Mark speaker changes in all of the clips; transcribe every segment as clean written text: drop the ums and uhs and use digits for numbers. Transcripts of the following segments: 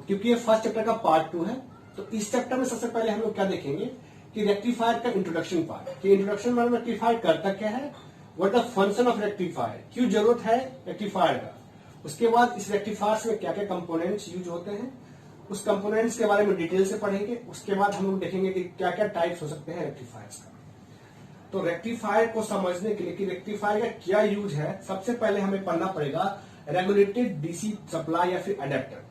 Speaker 1: क्योंकि ये first chapter का पार्ट 2 है, तो इस चैप्टर में सबसे पहले हम लोग क्या देखेंगे कि रेक्टिफायर का इंट्रोडक्शन पार्ट, कि इंट्रोडक्शन में रेक्टिफायर करता क्या है, what the function of rectifier, क्यों जरूरत है रेक्टिफायर का। उसके बाद इस रेक्टिफायर में क्या क्या कंपोनेंट्स यूज होते हैं, उस कंपोनेंट्स के बारे में डिटेल से पढ़ेंगे। उसके बाद हम लोग देखेंगे कि क्या क्या टाइप्स हो सकते हैं रेक्टिफायर्स का। तो रेक्टिफायर को समझने के लिए कि रेक्टिफायर का क्या यूज है, सबसे पहले हमें पढ़ना पड़ेगा रेगुलेटेड डीसी सप्लाई या फिर अडेप्टर।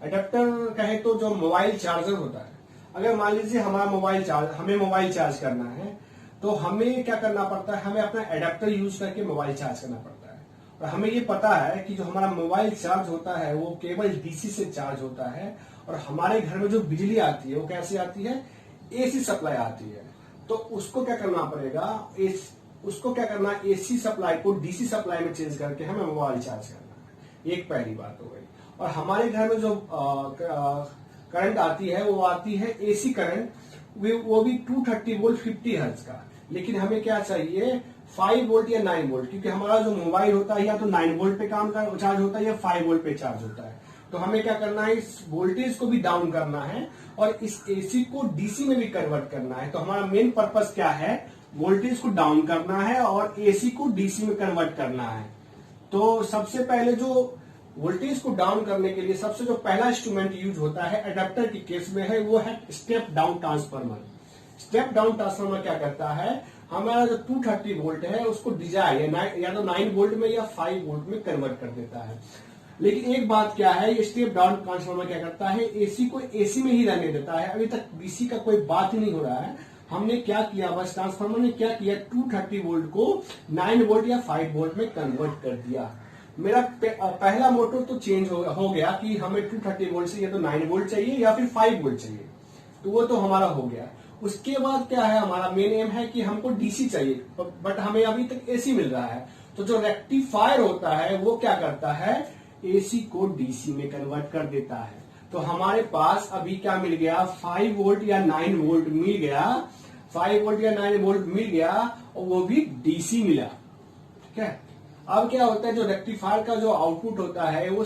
Speaker 1: अडेप्टर कहे तो जो मोबाइल चार्जर होता है, अगर मान लीजिए हमें मोबाइल चार्ज करना है तो हमें क्या करना पड़ता है, हमें अपना एडेप्टर यूज करके मोबाइल चार्ज करना पड़ता है। और हमें ये पता है कि जो हमारा मोबाइल चार्ज होता है वो केवल डीसी से चार्ज होता है, और हमारे घर में जो बिजली आती है वो कैसे आती है, एसी सप्लाई आती है। तो उसको क्या करना पड़ेगा, एसी सप्लाई को डीसी सप्लाई में चेंज करके हमें मोबाइल चार्ज करना है। एक पहली बात हो गई। और हमारे घर में जो करंट आती है वो आती है एसी करंट, वो भी 230 वोल्ट 50 हर्ट्ज का। लेकिन हमें क्या चाहिए, 5 वोल्ट या 9 वोल्ट, क्योंकि हमारा जो मोबाइल होता है या तो 9 वोल्ट पे चार्ज होता है या 5 वोल्ट पे चार्ज होता है। तो हमें क्या करना है, इस वोल्टेज को भी डाउन करना है और इस एसी को डीसी में भी कन्वर्ट करना है। तो हमारा मेन पर्पस क्या है, वोल्टेज को डाउन करना है और एसी को डीसी में कन्वर्ट करना है। तो सबसे पहले जो वोल्टेज को डाउन करने के लिए सबसे जो पहला इंस्ट्रूमेंट यूज होता है अडेप्टर की केस में है, वो है step down transformer. Step down transformer क्या करता है, हमारा जो 230 वोल्ट है उसको डिजाइन या तो 9 वोल्ट में या 5 वोल्ट में कन्वर्ट कर देता है। लेकिन एक बात क्या है, ये स्टेप डाउन ट्रांसफार्मर क्या करता है, एसी को एसी में ही रहने देता है। अभी तक डीसी का कोई बात ही नहीं हो रहा है। हमने क्या किया, बस ट्रांसफार्मर ने क्या किया, 230 वोल्ट को 9 वोल्ट या 5 वोल्ट में कन्वर्ट कर दिया। मेरा पहला मोटर तो चेंज हो गया कि हमें 230 वोल्ट से या तो 9 वोल्ट चाहिए या फिर 5 वोल्ट चाहिए, तो वो तो हमारा हो गया। उसके बाद क्या है, हमारा मेन एम है कि हमको डीसी चाहिए, बट हमें अभी तक एसी मिल रहा है। तो जो रेक्टिफायर होता है वो क्या करता है, एसी को डीसी में कन्वर्ट कर देता है। तो हमारे पास अभी क्या मिल गया, 5 वोल्ट या 9 वोल्ट मिल गया, 5 वोल्ट या 9 वोल्ट मिल गया और वो भी डीसी मिला। ठीक है। अब क्या होता है, जो रेक्टिफायर का जो आउटपुट होता है वो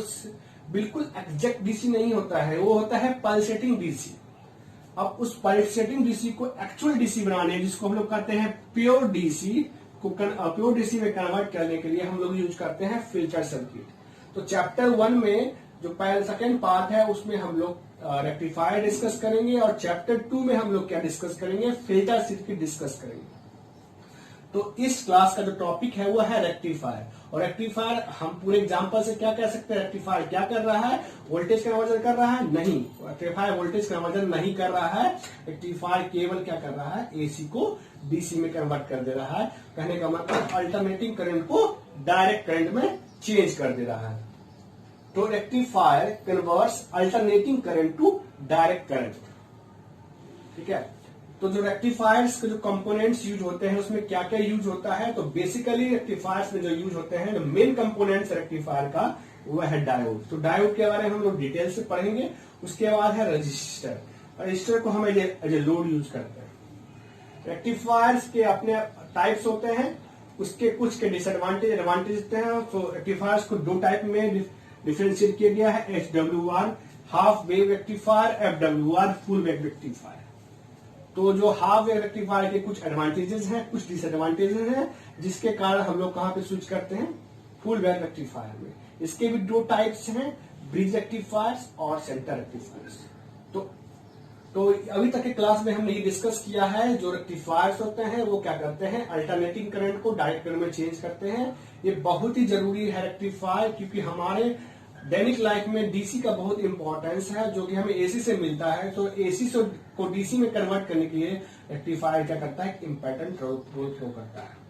Speaker 1: बिल्कुल एग्जैक्ट डीसी नहीं होता है, वो होता है पल्सेटिंग डीसी। अब उस पल्सेटिंग डीसी को एक्चुअल डीसी बनाने, जिसको हम लोग कहते हैं प्योर डीसी को, प्योर डीसी में कन्वर्ट करने के लिए हम लोग यूज करते हैं फिल्टर सर्किट। तो चैप्टर 1 में जो पहला सेकेंड पार्ट है उसमें हम लोग रेक्टिफायर डिस्कस करेंगे, और चैप्टर 2 में हम लोग क्या डिस्कस करेंगे, फिल्टर सर्किट डिस्कस करेंगे। तो इस क्लास का जो टॉपिक है वो है रेक्टिफायर। और रेक्टिफायर हम पूरे एग्जांपल से क्या कह सकते हैं, रेक्टिफायर क्या कर रहा है, वोल्टेज कन्वर्जन कर रहा है? नहीं, रेक्टिफायर वोल्टेज कन्वर्जन नहीं कर रहा है। रेक्टिफायर केवल क्या कर रहा है, एसी को डीसी में कन्वर्ट कर दे रहा है। कहने का मतलब अल्टरनेटिंग करंट को डायरेक्ट करंट में चेंज कर दे रहा है। तो rectifier converts alternating current to direct current. ठीक है। तो जो रेक्टिफायर्स के जो कंपोनेंट्स यूज होते हैं उसमें क्या क्या यूज होता है, तो बेसिकली रेक्टिफायर्स में जो यूज होते हैं, जो मेन कंपोनेंट्स रेक्टिफायर का वो है डायोड। तो डायोड के बारे में हम लोग डिटेल से पढ़ेंगे। उसके बाद है रजिस्टर। रजिस्टर को हम एज ए लोड यूज करते हैं। रेक्टिफायर्स के अपने टाइप्स होते हैं, उसके कुछ के डिसएडवांटेज एडवांटेज होते हैं। तो रेक्टिफायर्स को दो टाइप में डिफरेंशिएट किया गया है, HWR half wave rectifier, FWR full wave rectifier. तो जो हाफ वेव रेक्टिफायर के कुछ एडवांटेजेस हैं, कुछ डिसएडवांटेजेस हैं, जिसके कारण हम लोग कहां पे स्विच करते हैं, फुल वेव रेक्टिफायर में। इसके भी दो टाइप्स हैं, ब्रिज रेक्टिफायर्स और सेंटर रेक्टिफायर्स। तो अभी तक के क्लास में हमने ये डिस्कस किया है, जो रेक्टिफायर्स होते हैं वो क्या करते हैं, अल्टरनेटिंग करंट को डायरेक्ट करंट में चेंज करते हैं। ये बहुत ही जरूरी है रेक्टिफायर, क्योंकि हमारे दैनिक लाइफ में डीसी का बहुत इंपॉर्टेंस है, जो कि हमें एसी से मिलता है। तो एसी को डीसी में कन्वर्ट करने के लिए रेक्टिफायर क्या करता है, इंपैडेंस रोल थ्रो करता है।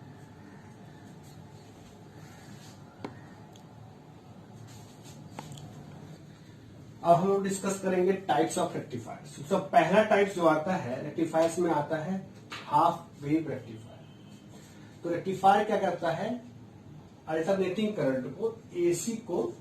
Speaker 1: अब हम लोग डिस्कस करेंगे टाइप्स ऑफ रेक्टिफायर्स। तो पहला टाइप जो आता है रेक्टिफायर्स में आता है हाफ वेव रेक्टिफायर। तो रेक्टिफायर क्या करता है, अल्टरनेटिंग करंट को एसी को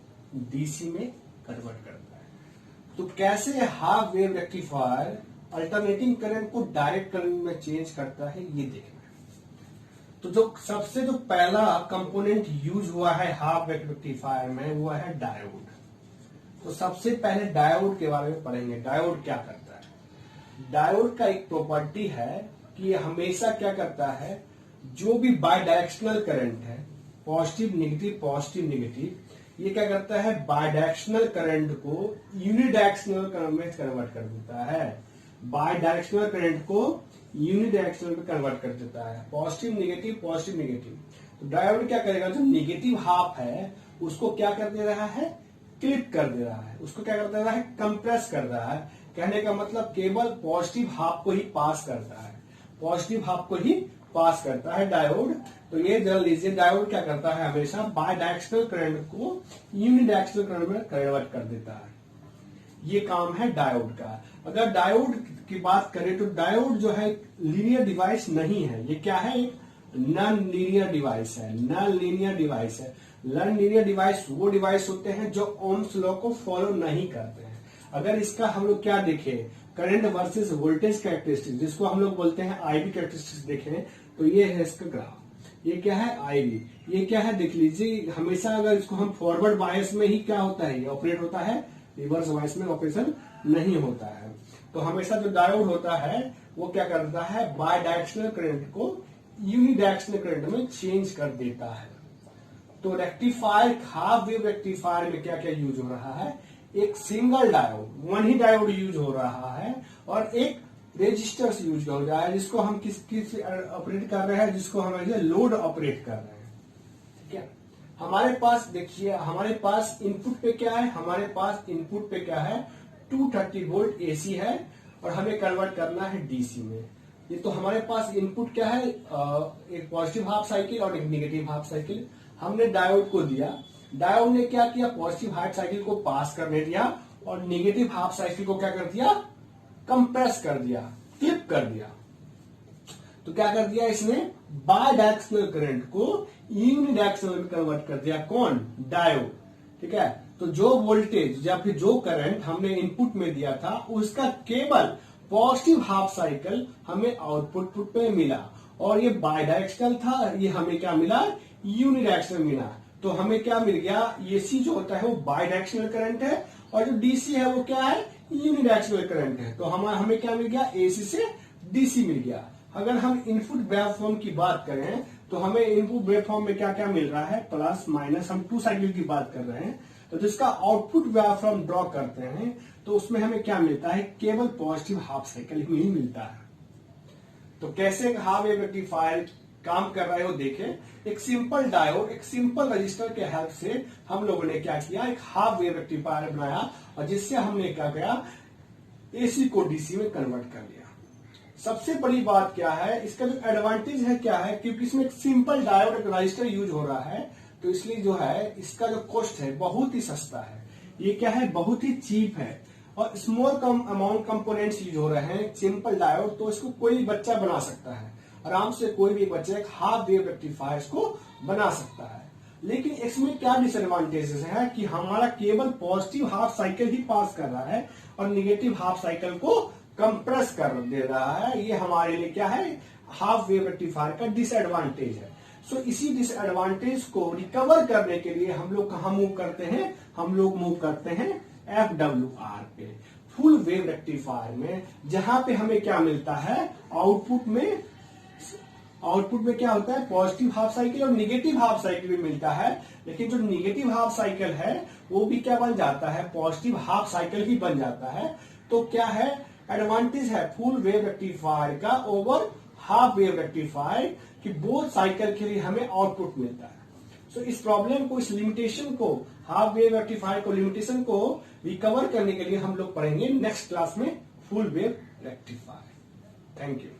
Speaker 1: डीसी में कन्वर्ट करता है। तो कैसे half wave rectifier alternating current को डायरेक्ट करंट में चेंज करता है, ये देखना है। तो जो सबसे जो पहला कंपोनेंट यूज हुआ है हाफ वेव रेक्टिफायर में वो है डायोड। तो सबसे पहले डायोड के बारे में पढ़ेंगे। डायोड क्या करता है? डायोड का एक प्रॉपर्टी है कि ये हमेशा क्या करता है, जो भी बाय डायरेक्शनल करंट है, पॉजिटिव नेगेटिव, ये क्या करता है, बाय डायरेक्शनल करंट को यूनिडायरेक्शनल करंट में कन्वर्ट कर देता है। बाय डायरेक्शनल करंट को यूनिडायरेक्शनल में कन्वर्ट कर देता है, पॉजिटिव नेगेटिव। तो डायोड क्या करेगा, जो नेगेटिव हाफ है उसको क्या कर दे रहा है, क्लिप कर दे रहा है, उसको क्या कर दे रहा है, कंप्रेस कर रहा है। कहने का मतलब केवल पॉजिटिव हाफ को ही पास करता है, पॉजिटिव हाफ को ही पास करता है डायोड। तो ये जान लीजिए, डायोड क्या करता है, हमेशा बाय डायरेक्शनल करंट को यूनिडायरेक्शनल करंट में कन्वर्ट कर देता है। ये काम है डायोड का। अगर डायोड की बात करें तो डायोड जो है लीनियर डिवाइस नहीं है, ये क्या है, नॉन लीनियर डिवाइस है। नॉन लीनियर डिवाइस वो डिवाइस होते हैं जो ओम्स लॉ को फॉलो नहीं करते हैं। अगर इसका हम लोग क्या देखें, करंट वर्सेस वोल्टेज कैरेक्टरिस्टिक्स, जिसको हम लोग बोलते हैं आईवी कैरेक्टरिस्टिक्स देखें, तो ये है इसका ग्राफ। ये क्या है, आईवी। ये क्या है, देख लीजिए, हमेशा अगर इसको हम फॉरवर्ड बायस में ही क्या होता है, ये ऑपरेट होता है, रिवर्स बायस में ऑपरेशन नहीं होता है। तो हमेशा जो डायोड होता है वो क्या करता है, बाय डायरेक्शनल करंट को यूनिडायरेक्शनल करंट में चेंज कर देता है। तो रेक्टिफायर, हाफ वेव रेक्टिफायर में क्या क्या यूज हो रहा है, एक सिंगल डायोड, वन ही डायोड यूज हो रहा है, और एक रेजिस्टर्स यूज हो रहा है, जिसको हम किस ऑपरेट कर रहे हैं, जिसको हम लोड ऑपरेट कर रहे हैं। ठीक है, हमारे पास देखिए, हमारे पास इनपुट पे क्या है, हमारे पास इनपुट पे क्या है, 230 वोल्ट एसी है, और हमें कन्वर्ट करना है डीसी में। ये तो हमारे पास इनपुट क्या है, एक पॉजिटिव हाफ साइकिल और एक नेगेटिव हाफ साइकिल हमने डायोड को दिया। डायोड ने क्या किया, पॉजिटिव हाफ साइकिल को पास करने दिया, और नेगेटिव हाफ साइकिल को क्या कर दिया, कंप्रेस कर दिया, क्लिप कर दिया। तो क्या कर दिया इसने, बाय डायरेक्शनल करंट को यूनिडायरेक्शनल में कन्वर्ट कर दिया। कौन, डायोड। ठीक है, तो जो वोल्टेज या फिर जो करंट हमने इनपुट में दिया था, उसका केवल पॉजिटिव हाफ साइकिल हमें आउटपुट पे मिला, और ये बाय डायरेक्शनल था, ये हमें क्या मिला, यूनिडायरेक्शनल मिला। तो हमें क्या मिल गया, एसी जो होता है वो बाय डायरेक्शनल करंट है, और जो डीसी है वो क्या है, यूनिडायरेक्शनल करंट है। तो हमें क्या मिल गया, एसी से डीसी मिल गया। अगर हम इनपुट वेवफॉर्म की बात करें तो हमें इनपुट वेवफॉर्म में क्या क्या मिल रहा है, प्लस माइनस, हम 2 साइकिल की बात कर रहे हैं। तो जिसका आउटपुट वेवफॉर्म ड्रॉ करते हैं तो उसमें हमें क्या मिलता है, केवल पॉजिटिव हाफ साइकिल में ही मिलता है। तो कैसे हाफ वेव रेक्टिफायर काम कर रहा है वो देखें। एक सिंपल डायोड, एक सिंपल रजिस्टर के हेल्प से हम लोगों ने क्या किया, एक हाफ वेव रेक्टिफायर बनाया, और जिससे हमने क्या किया, एसी को डीसी में कन्वर्ट कर लिया। सबसे बड़ी बात क्या है, इसका जो एडवांटेज है क्या है, क्योंकि इसमें एक सिंपल डायोड, एक रजिस्टर यूज हो रहा है, तो इसलिए जो है इसका जो कॉस्ट है बहुत ही सस्ता है। ये क्या है, बहुत ही चीप है, और स्मॉल अमाउंट कंपोनेंट्स यूज हो रहे हैं, सिंपल डायोड। तो इसको कोई बच्चा बना सकता है आराम से, कोई भी बच्चा एक हाफ वेव रेक्टिफायर को बना सकता है। लेकिन इसमें क्या डिसएडवांटेजेस है कि हमारा केवल पॉजिटिव हाफ साइकिल ही पास कर रहा है, और निगेटिव हाफ साइकिल को कंप्रेस कर दे रहा है। ये हमारे लिए क्या है, हाफ वेव रेक्टिफायर का डिसएडवांटेज है। सो इसी डिसएडवांटेज को रिकवर करने के लिए हम लोग कहां मूव करते हैं, हम लोग मूव करते हैं FWR पे, फुल वेव रेक्टिफायर में, जहां पे हमें क्या मिलता है, आउटपुट में क्या होता है, पॉजिटिव हाफ साइकिल और निगेटिव हाफ साइकिल भी मिलता है। लेकिन जो निगेटिव हाफ साइकिल है वो भी क्या बन जाता है, पॉजिटिव हाफ साइकिल ही बन जाता है। तो क्या है, एडवांटेज है फुल वेव रेक्टिफायर का ओवर हाफ वेव रेक्टिफायर, कि बोथ साइकिल के लिए हमें आउटपुट मिलता है। सो इस प्रॉब्लम को, इस लिमिटेशन को, हाफ वेव रेक्टिफायर को लिमिटेशन को रिकवर करने के लिए हम लोग पढ़ेंगे नेक्स्ट क्लास में full wave rectifier. Thank you.